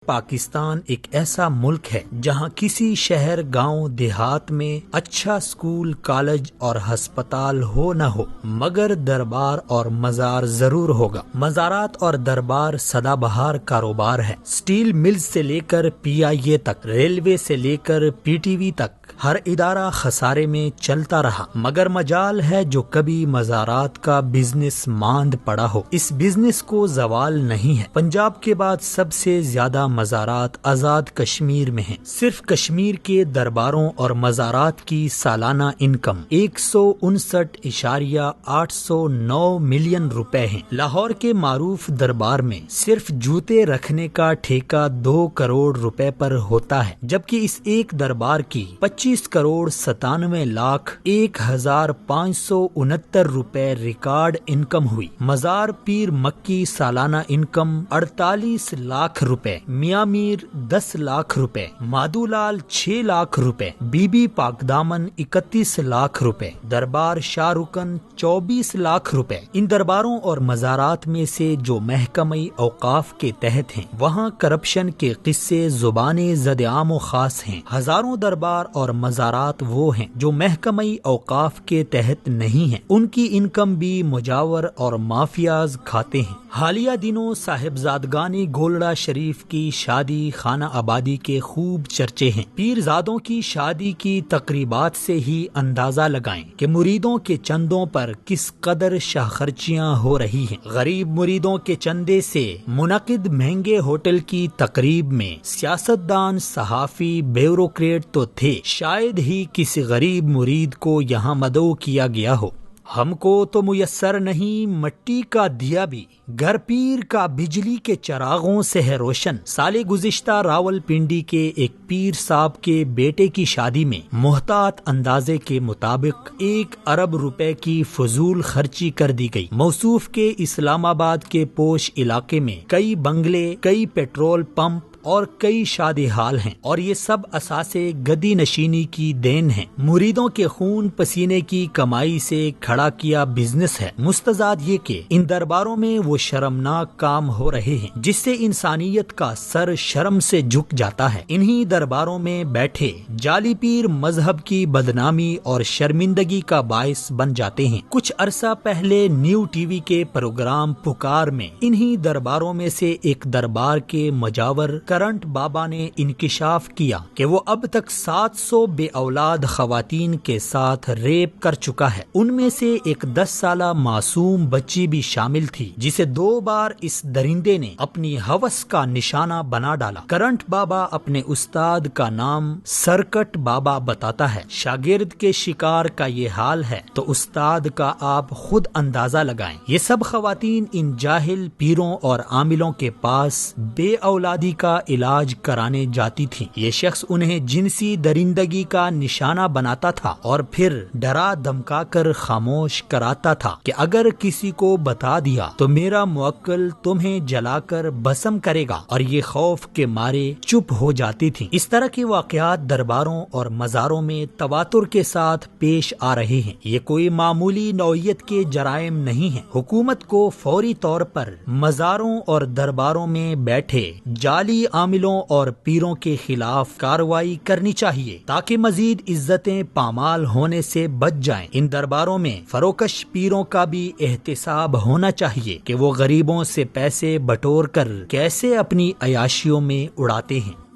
پاکستان ایک ایسا ملک ہے جہاں کسی شہر گاؤں دیہات میں اچھا سکول کالج اور ہسپتال ہو نہ ہو مگر دربار اور مزار ضرور ہوگا۔ مزارات اور دربار سدا بہار کاروبار ہے۔ سٹیل ملز سے لے کر PIA تک، ریلوے سے لے کر PTV تک ہر ادارہ خسارے میں چلتا رہا، مگر مجال ہے جو کبھی مزارات کا بزنس ماند پڑا ہو۔ اس بزنس کو زوال نہیں ہے۔ پنجاب کے بعد سب سے زیادہ مزارات آزاد کشمیر میں ہیں۔ صرف کشمیر کے درباروں اور مزارات کی سالانہ انکم 159.809 ملین روپے ہیں۔ لاہور کے معروف دربار میں صرف جوتے رکھنے کا ٹھیکہ 2 کروڑ روپے پر ہوتا ہے، جبکہ اس ایک دربار کی 25 کروڑ 97 لاکھ 1,569 روپے ریکارڈ انکم ہوئی۔ مزار پیر مکی سالانہ انکم 48 لاکھ روپے، میاں میر 10 لاکھ روپے، مادو لال 6 لاکھ روپے، بی بی پاک دامن 31 لاکھ روپے، دربار شاہ رکن 24 لاکھ روپے۔ ان درباروں اور مزارات میں سے جو محکمہ اوقاف کے تحت ہیں وہاں کرپشن کے قصے زبان زد عام و خاص ہیں۔ ہزاروں دربار اور مزارات وہ ہیں جو محکمہ اوقاف کے تحت نہیں ہیں، ان کی انکم بھی مجاور اور مافیاز کھاتے ہیں۔ حالیہ دنوں صاحبزادگان گولڑا شریف کی شادی خانہ آبادی کے خوب چرچے ہیں۔ پیرزادوں کی شادی کی تقریبات سے ہی اندازہ لگائیں کہ مریدوں کے چندوں پر کس قدر شاہ خرچیاں ہو رہی ہیں۔ غریب مریدوں کے چندے سے منعقد مہنگے ہوٹل کی تقریب میں سیاستدان، صحافی، بیوروکریٹ تو تھے، شاید ہی کسی غریب مرید کو یہاں مدعو کیا گیا ہو۔ ہم کو تو میسر نہیں مٹی کا دیا بھی، گھر پیر کا بجلی کے چراغوں سے ہے روشن۔ سال گزشتہ راول پنڈی کے ایک پیر صاحب کے بیٹے کی شادی میں محتاط اندازے کے مطابق 1 ارب روپے کی فضول خرچی کر دی گئی۔ موصوف کے اسلام آباد کے پوش علاقے میں کئی بنگلے، کئی پیٹرول پمپ اور کئی شادی ہال ہیں، اور یہ سب اساسے گدی نشینی کی دین ہیں۔ مریدوں کے خون پسینے کی کمائی سے کھڑا کیا بزنس ہے۔ مستزاد یہ کہ ان درباروں میں وہ شرمناک کام ہو رہے ہیں جس سے انسانیت کا سر شرم سے جھک جاتا ہے۔ انہی درباروں میں بیٹھے جعلی پیر مذہب کی بدنامی اور شرمندگی کا باعث بن جاتے ہیں۔ کچھ عرصہ پہلے نیو TV کے پروگرام پکار میں انہی درباروں میں سے ایک دربار کے مجاور کرنٹ بابا نے انکشاف کیا کہ وہ اب تک 700 بے اولاد خواتین کے ساتھ ریپ کر چکا ہے۔ ان میں سے ایک 10 سالہ معصوم بچی بھی شامل تھی جسے 2 بار اس درندے نے اپنی ہوس کا نشانہ بنا ڈالا۔ کرنٹ بابا اپنے استاد کا نام سرکٹ بابا بتاتا ہے۔ شاگرد کے شکار کا یہ حال ہے تو استاد کا آپ خود اندازہ لگائیں۔ یہ سب خواتین ان جاہل پیروں اور عاملوں کے پاس بے اولادی کا علاج کرانے جاتی تھی۔ یہ شخص انہیں جنسی درندگی کا نشانہ بناتا تھا اور پھر ڈرا دھمکا کر خاموش کراتا تھا کہ اگر کسی کو بتا دیا تو میرا موکل تمہیں جلا کر بھسم کرے گا، اور یہ خوف کے مارے چپ ہو جاتی تھی۔ اس طرح کے واقعات درباروں اور مزاروں میں تواتر کے ساتھ پیش آ رہے ہیں۔ یہ کوئی معمولی نوعیت کے جرائم نہیں ہیں۔ حکومت کو فوری طور پر مزاروں اور درباروں میں بیٹھے جعلی عاملوں اور پیروں کے خلاف کارروائی کرنی چاہیے تاکہ مزید عزتیں پامال ہونے سے بچ جائیں۔ ان درباروں میں فروکش پیروں کا بھی احتساب ہونا چاہیے کہ وہ غریبوں سے پیسے بٹور کر کیسے اپنی عیاشیوں میں اڑاتے ہیں۔